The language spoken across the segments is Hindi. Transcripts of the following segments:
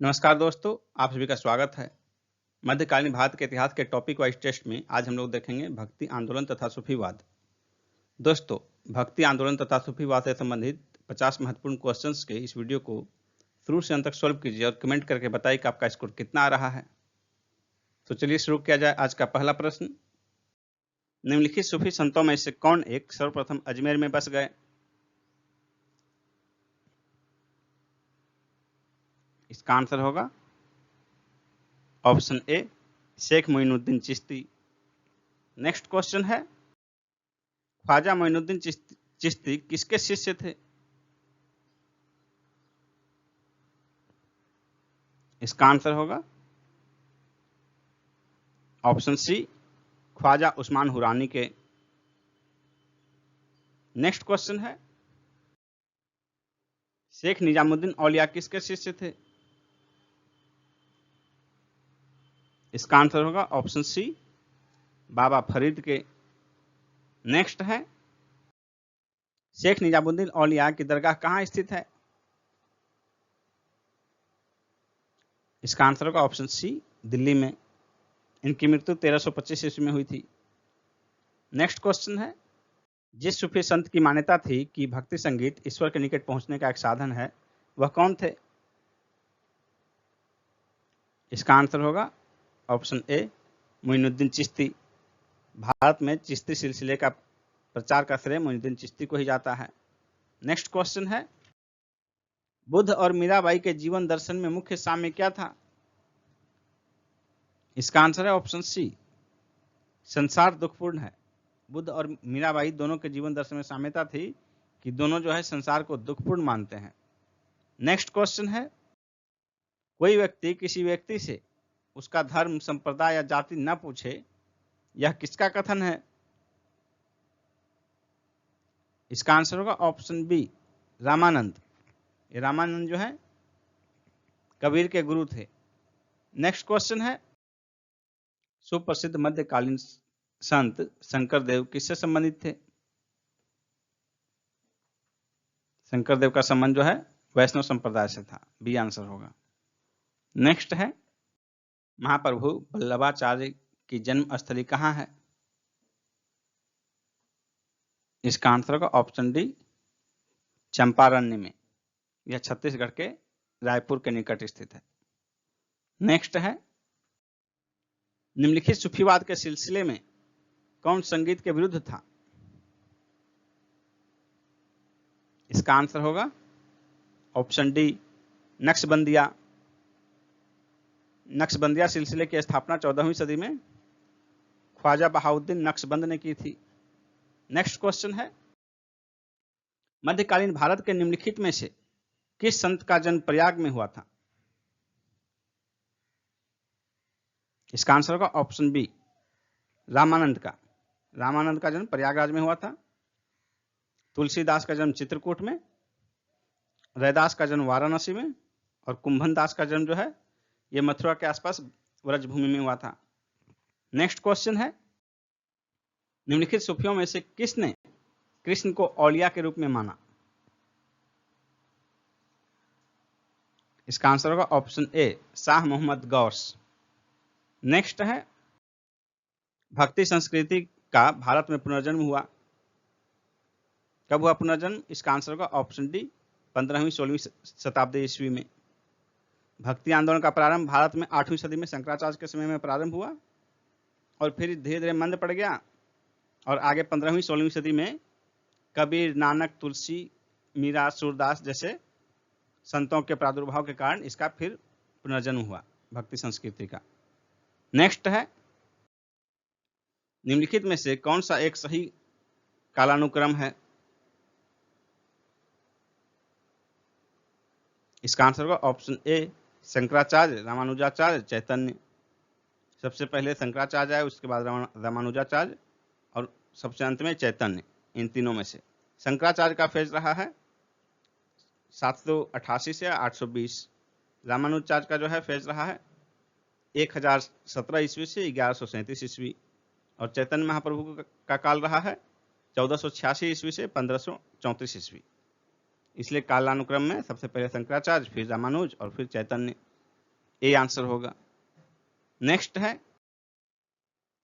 नमस्कार दोस्तों, आप सभी का स्वागत है। मध्यकालीन भारत के इतिहास के टॉपिक वाइज टेस्ट में आज हम लोग देखेंगे भक्ति आंदोलन तथा सूफीवाद। दोस्तों, भक्ति आंदोलन तथा सूफीवाद से संबंधित 50 महत्वपूर्ण क्वेश्चंस के इस वीडियो को शुरू से अंत तक सॉल्व कीजिए और कमेंट करके बताइए कि आपका स्कोर कितना आ रहा है। तो चलिए शुरू किया जाए। आज का पहला प्रश्न, निम्नलिखित सूफी संतों में से कौन एक सर्वप्रथम अजमेर में बस गए? इसका आंसर होगा option A, Sheikh Moinuddin Chishti. Next question है, ख्वाजा मोइनुद्दीन चिश्ती किसके शिष्य थे? इसका आंसर होगा ऑप्शन सी, ख्वाजा उस्मान हुरानी के। नेक्स्ट क्वेश्चन है, शेख निजामुद्दीन औलिया किसके शिष्य थे? इसका आंसर होगा ऑप्शन सी, बाबा फरीद के। नेक्स्ट है, शेख निजामुद्दीन औलिया की दरगाह कहाँ स्थित है? इसका आंसर होगा ऑप्शन सी, दिल्ली में। इनकी मृत्यु 1325 ईस्वी में हुई थी। नेक्स्ट क्वेश्चन है, जिस सूफी संत की मान्यता थी कि भक्ति संगीत ईश्वर के निकट पहुंचने का एक साधन है, वह कौन थे? इसका आंसर होगा ऑप्शन ए, मोइनुद्दीन चिश्ती। भारत में चिश्ती सिलसिले का प्रचार का श्रेय मोइनुद्दीन चिश्ती को ही जाता है। नेक्स्ट क्वेश्चन है, बुद्ध और मीराबाई के जीवन दर्शन में मुख्य साम्य क्या था? इसका आंसर है ऑप्शन सी, संसार दुखपूर्ण है। बुद्ध और मीराबाई दोनों के जीवन दर्शन में साम्यता थी कि दोनों जो है संसार को दुखपूर्ण मानते हैं। नेक्स्ट क्वेश्चन है, कोई व्यक्ति किसी व्यक्ति से उसका धर्म, संप्रदाय या जाति न पूछे, यह किसका कथन है? इसका आंसर होगा ऑप्शन बी, रामानंद। ये रामानंद जो है कबीर के गुरु थे। नेक्स्ट क्वेश्चन है, सुप्रसिद्ध मध्यकालीन संत शंकरदेव किससे संबंधित थे? शंकरदेव का संबंध जो है वैष्णव संप्रदाय से था। बी आंसर होगा। नेक्स्ट है, महाप्रभु वल्लभाचार्य की जन्म स्थली कहाँ है? इसका आंसर होगा ऑप्शन डी, चंपारण्य में। यह छत्तीसगढ़ के रायपुर के निकट स्थित है। नेक्स्ट है, निम्नलिखित सूफीवाद के सिलसिले में कौन संगीत के विरुद्ध था? इसका आंसर होगा ऑप्शन डी, नक्शबंदिया। नक्शबंदिया सिलसिले की स्थापना 14वीं सदी में ख्वाजा बहाउद्दीन नक्शबंद ने की थी। नेक्स्ट क्वेश्चन है, मध्यकालीन भारत के निम्नलिखित में से किस संत का जन्म प्रयाग में हुआ था? इसका आंसर होगा ऑप्शन बी, रामानंद का। रामानंद का जन्म प्रयागराज में हुआ था। तुलसीदास का जन्म चित्रकूट में, रैदास का जन्म वाराणसी में, और कुंभन दास का जन्म जो है ये मथुरा के आसपास व्रजभूमि में हुआ था। नेक्स्ट क्वेश्चन है, निम्नलिखित सूफियों में से किसने कृष्ण को औलिया के रूप में माना? इसका आंसर होगा option A, Shah Mohammad Ghaus. Next है, भक्ति संस्कृति का भारत में पुनर्जन्म हुआ। कब हुआ पुनर्जन्म? इसका आंसर होगा ऑप्शन डी, 15वीं-16वीं शताब्दी ईस्वी में। भक्ति आंदोलन का प्रारंभ भारत में 8वीं सदी में शंकराचार्य के समय में प्रारंभ हुआ और फिर धीरे धीरे मंद पड़ गया और आगे 15वीं-16वीं सदी में कबीर, नानक, तुलसी, मीरा, सूरदास जैसे संतों के प्रादुर्भाव के कारण इसका फिर पुनर्जन्म हुआ भक्ति संस्कृति का। नेक्स्ट है, निम्नलिखित में से कौन सा एक सही कालानुक्रम है? इसका आंसर होगा ऑप्शन ए, शंकराचार्य, रामानुजाचार्य, चैतन्य। सबसे पहले शंकराचार्य आए, उसके बाद रामानुजाचार्य और सबसे अंत में चैतन्य। इन तीनों में से शंकराचार्य का फेज रहा है 788 से 820। रामानुजाचार्य का जो है फेज रहा है 1017 ईस्वी से 1137 ईस्वी। और चैतन्य महाप्रभु का काल रहा है 1486 ईस्वी से 1534 ईस्वी। इसलिए कालानुक्रम में सबसे पहले शंकराचार्य, फिर रामानुज और फिर चैतन्य। ए आंसर होगा। नेक्स्ट है,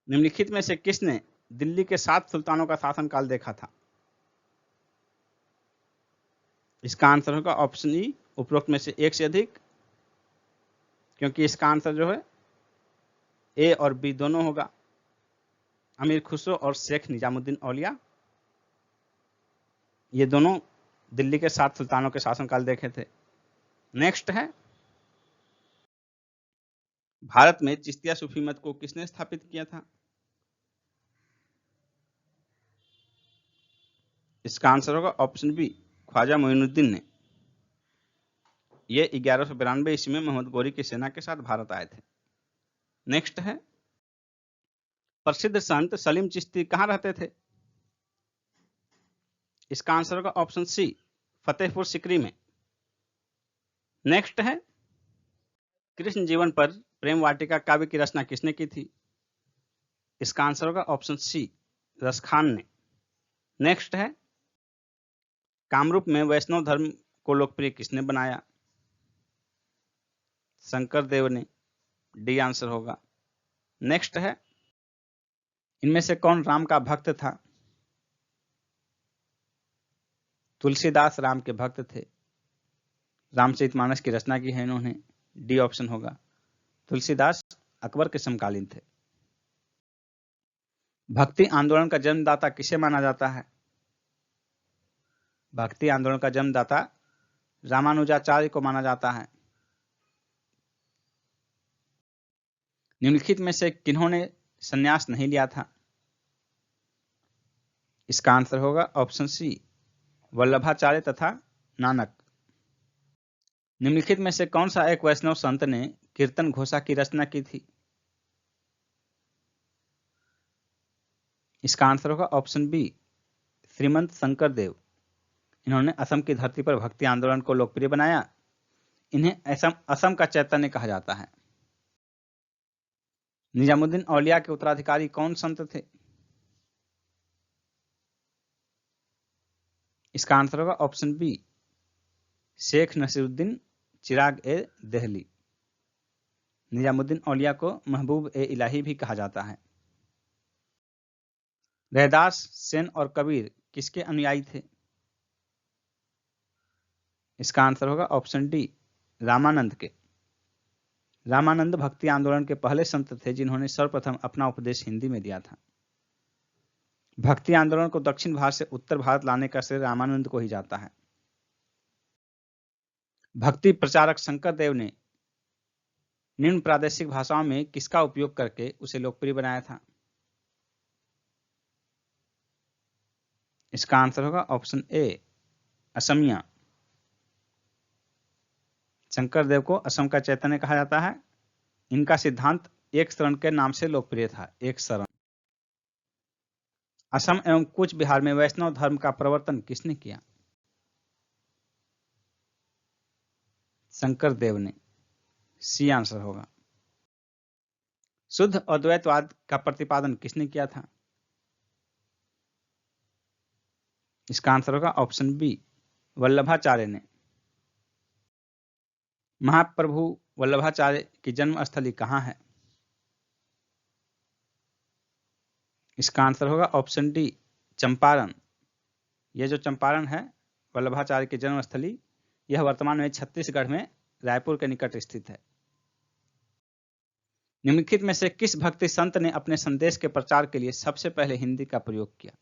निम्नलिखित में से किसने दिल्ली के 7 सुल्तानों का शासनकाल देखा था? इसका आंसर होगा ऑप्शन ई, उपरोक्त में से एक से अधिक, क्योंकि इसका आंसर जो है ए और बी दोनों होगा। अमीर खुसरो और शेख निजामुद्दीन औलिया, ये दोनों दिल्ली के 7 सुल्तानों के शासनकाल देखे थे। नेक्स्ट है, भारत में चिश्तिया सूफी मत को किसने स्थापित किया था? इसका आंसर होगा ऑप्शन बी, ख्वाजा मोइनुद्दीन ने। ये 1192 ईस्वी में मोहम्मद गोरी की सेना के साथ भारत आए थे। नेक्स्ट है, प्रसिद्ध संत सलीम चिश्ती कहां रहते थे? इसका आंसर होगा ऑप्शन सी, फतेहपुर सिकरी में। नेक्स्ट है, कृष्ण जीवन पर प्रेम वाटिका काव्य की रचना किसने की थी? इसका आंसर होगा ऑप्शन सी, रसखान ने। नेक्स्ट है, कामरूप में वैष्णव धर्म को लोकप्रिय किसने बनाया? शंकर देव ने। डी आंसर होगा। नेक्स्ट है, इनमें से कौन राम का भक्त था? तुलसीदास राम के भक्त थे। रामचरितमानस की रचना की है इन्होंने। डी ऑप्शन होगा। तुलसीदास अकबर के समकालीन थे। भक्ति आंदोलन का जन्मदाता किसे माना जाता है? भक्ति आंदोलन का जन्मदाता रामानुजाचार्य को माना जाता है। निम्नलिखित में से किन्होंने संन्यास नहीं लिया था? इसका आंसर होगा ऑप्शन सी, वल्लभाचार्य तथा नानक। निम्नलिखित में से कौन सा एक वैष्णव संत ने कीर्तन घोषा की रचना की थी? इसका आंसर होगा ऑप्शन बी, श्रीमंत शंकर देव। इन्होंने असम की धरती पर भक्ति आंदोलन को लोकप्रिय बनाया। इन्हें असम का चैतन्य कहा जाता है। निजामुद्दीन औलिया के उत्तराधिकारी कौन संत थे? इसका आंसर होगा ऑप्शन बी, शेख नसीरुद्दीन चिराग ए देहली। निजामुद्दीन औलिया को महबूब ए इलाही भी कहा जाता है। रैदास, सेन और कबीर किसके अनुयायी थे? इसका आंसर होगा ऑप्शन डी, रामानंद के। रामानंद भक्ति आंदोलन के पहले संत थे जिन्होंने सर्वप्रथम अपना उपदेश हिंदी में दिया था। भक्ति आंदोलन को दक्षिण भारत से उत्तर भारत लाने का श्रेय रामानंद को ही जाता है। भक्ति प्रचारक शंकर देव ने निम्न प्रादेशिक भाषाओं में किसका उपयोग करके उसे लोकप्रिय बनाया था? इसका आंसर होगा ऑप्शन ए, असमिया। शंकर देव को असम का चैतन्य कहा जाता है। इनका सिद्धांत एक शरण के नाम से लोकप्रिय था। एक शरण। असम एवं कूच बिहार में वैष्णव धर्म का प्रवर्तन किसने किया? शंकर देव ने। सी आंसर होगा। शुद्ध अद्वैतवाद का प्रतिपादन किसने किया था? इसका आंसर होगा ऑप्शन बी, वल्लभाचार्य ने। महाप्रभु वल्लभाचार्य की जन्मस्थली कहाँ है? इसका आंसर होगा ऑप्शन डी, चंपारण। यह जो चंपारण है वल्लभाचार्य की जन्मस्थली, यह वर्तमान में छत्तीसगढ़ में रायपुर के निकट स्थित है। निम्नलिखित में से किस भक्ति संत ने अपने संदेश के प्रचार के लिए सबसे पहले हिंदी का प्रयोग किया?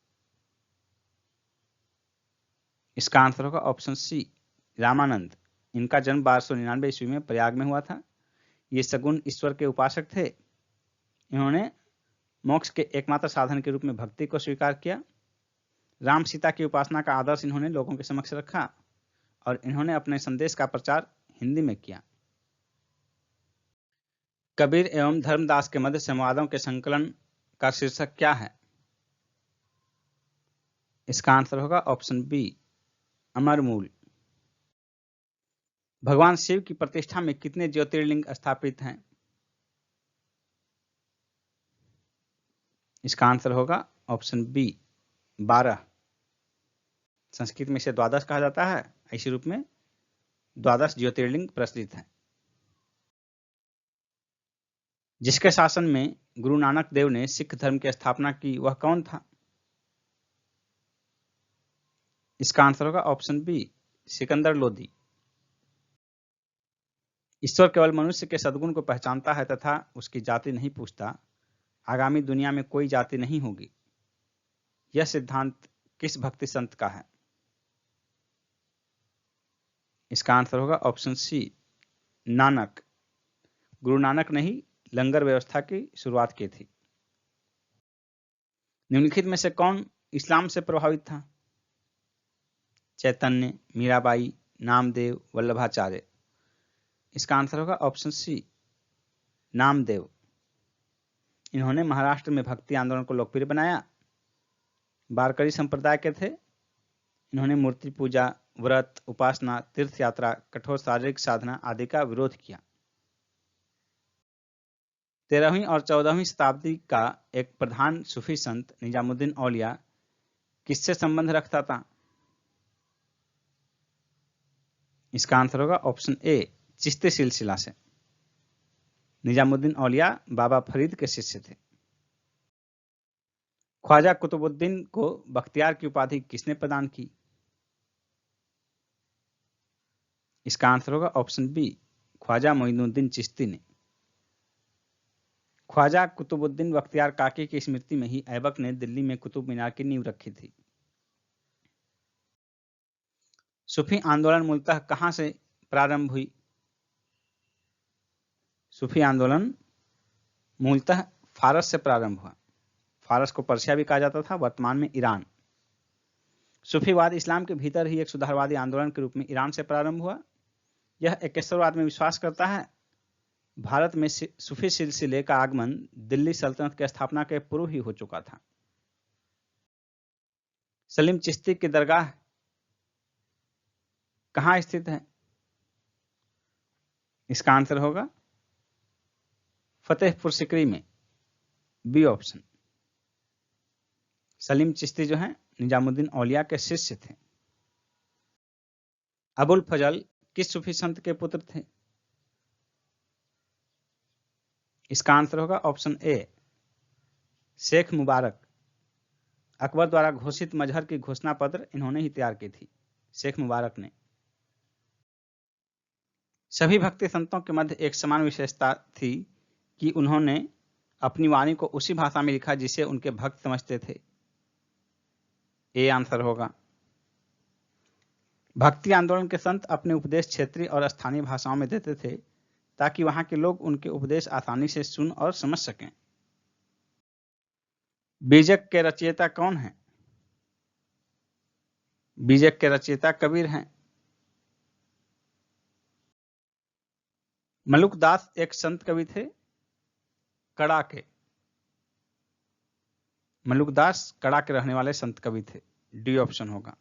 इसका आंसर होगा ऑप्शन सी, रामानंद। इनका जन्म 1299 ईस्वी में प्रयाग में हुआ था। ये सगुण ईश्वर के उपासक थे। इन्होंने मोक्ष के एकमात्र साधन के रूप में भक्ति को स्वीकार किया। राम सीता की उपासना का आदर्श इन्होंने लोगों के समक्ष रखा और इन्होंने अपने संदेश का प्रचार हिंदी में किया। कबीर एवं धर्मदास के मध्य संवादों के संकलन का शीर्षक क्या है? इसका आंसर होगा ऑप्शन बी, अमर मूल। भगवान शिव की प्रतिष्ठा में कितने ज्योतिर्लिंग स्थापित हैं? इसका आंसर होगा ऑप्शन बी, 12। संस्कृत में इसे द्वादश कहा जाता है। इसी रूप में द्वादश ज्योतिर्लिंग प्रचलित है। जिसके शासन में गुरु नानक देव ने सिख धर्म की स्थापना की वह कौन था? इसका आंसर होगा ऑप्शन बी, सिकंदर लोदी। ईश्वर केवल मनुष्य के सद्गुण को पहचानता है तथा उसकी जाति नहीं पूछता। आगामी दुनिया में कोई जाति नहीं होगी। यह सिद्धांत किस भक्ति संत का है? इसका आंसर होगा ऑप्शन सी, नानक। गुरु नानक ने ही लंगर व्यवस्था की शुरुआत की थी। निम्नलिखित में से कौन इस्लाम से प्रभावित था? चैतन्य, मीराबाई, नामदेव, वल्लभाचार्य। इसका आंसर होगा ऑप्शन सी, नामदेव। इन्होंने महाराष्ट्र में भक्ति आंदोलन को लोकप्रिय बनाया। वारकरी संप्रदाय के थे। इन्होंने मूर्ति पूजा, व्रत, उपासना, तीर्थ यात्रा, कठोर शारीरिक साधना आदि का विरोध किया। 13वीं और 14वीं शताब्दी का एक प्रधान सूफी संत निजामुद्दीन औलिया किससे संबंध रखता था? इसका आंसर होगा ऑप्शन ए, चिश्ती सिलसिला से। निजामुद्दीन औलिया बाबा फरीद के शिष्य थे। ख्वाजा कुतुबुद्दीन को बख्तियार की उपाधि किसने प्रदान की? इसका आंसर होगा ऑप्शन बी, ख्वाजा मोइनुद्दीन चिश्ती ने। ख्वाजा कुतुबुद्दीन बख्तियार काकी की स्मृति में ही ऐबक ने दिल्ली में कुतुब मीनार की नींव रखी थी। सूफी आंदोलन मूलतः कहां से प्रारंभ हुई? सूफी आंदोलन मूलतः फारस से प्रारंभ हुआ। फारस को पर्शिया भी कहा जाता था, वर्तमान में ईरान। सूफीवाद इस्लाम के भीतर ही एक सुधारवादी आंदोलन के रूप में ईरान से प्रारंभ हुआ। यह एकेश्वरवाद में विश्वास करता है। भारत में सूफी सिलसिले का आगमन दिल्ली सल्तनत की स्थापना के पूर्व ही हो चुका था। सलीम चिश्ती की दरगाह कहां स्थित है? इसका आंसर होगा फतेहपुर सिकरी में, बी ऑप्शन। सलीम चिश्ती जो है निजामुद्दीन औलिया के शिष्य थे। अबुल फजल किस सूफी संत के पुत्र थे? इसका आंसर होगा ऑप्शन ए, शेख मुबारक। अकबर द्वारा घोषित मजहर की घोषणा पत्र इन्होंने ही तैयार की थी, शेख मुबारक ने। सभी भक्ति संतों के मध्य एक समान विशेषता थी कि उन्होंने अपनी वाणी को उसी भाषा में लिखा जिसे उनके भक्त समझते थे। ए आंसर होगा। भक्ति आंदोलन के संत अपने उपदेश क्षेत्रीय और स्थानीय भाषाओं में देते थे ताकि वहां के लोग उनके उपदेश आसानी से सुन और समझ सकें। बीजक के रचयिता कौन हैं? बीजक के रचयिता कबीर हैं। मलुकदास एक संत कवि थे, कड़ा के। मलुकदास कड़ा के रहने वाले संत कवि थे, डी ऑप्शन होगा।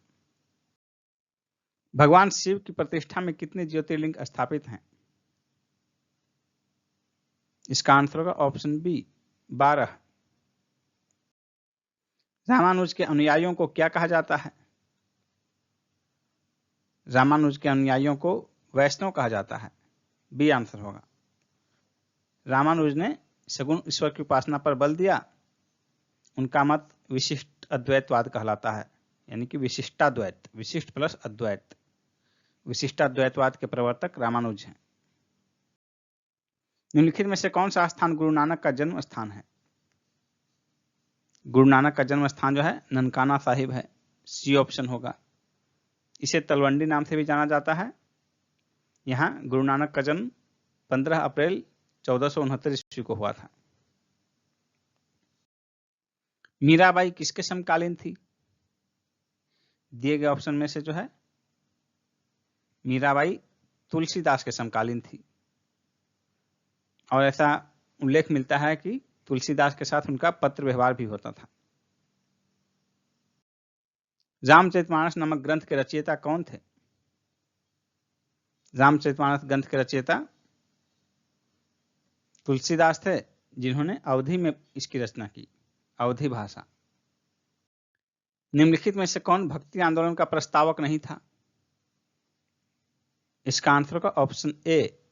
भगवान शिव की प्रतिष्ठा में कितने ज्योतिर्लिंग स्थापित हैं? इसका आंसर होगा ऑप्शन बी, 12। रामानुज के अनुयायियों को क्या कहा जाता है? रामानुज के अनुयायियों को वैष्णव कहा जाता है, बी आंसर होगा। रामानुज ने सगुण ईश्वर की उपासना पर बल दिया। उनका मत विशिष्ट अद्वैतवाद कहलाता है, यानी कि विशिष्टाद्वैत, विशिष्ट प्लस अद्वैत। विशिष्टाद्वैतवाद के प्रवर्तक रामानुज हैं। निम्नलिखित में से कौन सा स्थान गुरु नानक का जन्म स्थान है? गुरु नानक का जन्म स्थान जो है ननकाना साहिब है, सी ऑप्शन होगा। इसे तलवंडी नाम से भी जाना जाता है। यहाँ गुरु नानक का जन्म 15 अप्रैल 1469 ईस्वी को हुआ था। मीराबाई किसके समकालीन थी? दिए गए ऑप्शन में से जो है मीराबाई तुलसीदास के समकालीन थी, और ऐसा उल्लेख मिलता है कि तुलसीदास के साथ उनका पत्र व्यवहार भी होता था। रामचरितमानस नामक ग्रंथ के रचयिता कौन थे? रामचरितमानस ग्रंथ के रचयिता तुलसीदास थे, जिन्होंने अवधी में इसकी रचना की, अवधी भाषा। निम्नलिखित में से कौन भक्ति आंदोलन का प्रस्तावक नहीं था? इसका आंसर होगा ऑप्शन ए,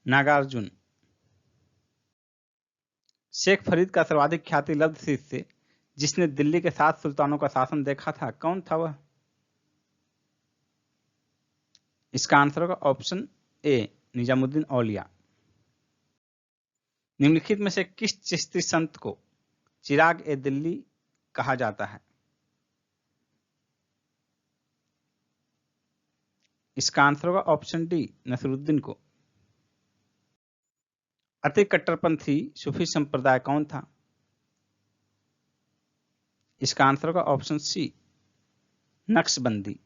नागार्जुन। शेख फरीद का सर्वाधिक ख्याति लब्ध शिष्य जिसने दिल्ली के 7 सुल्तानों का शासन देखा था, कौन था वह? इसका आंसर होगा ऑप्शन ए, निजामुद्दीन औलिया। निम्नलिखित में से किस चिश्ती संत को चिराग ए दिल्ली कहा जाता है? इसका आंसर होगा ऑप्शन डी, नसरुद्दीन को। अति कट्टरपंथी सूफी संप्रदाय कौन था? इसका आंसर होगा ऑप्शन सी, नक्शबंदी।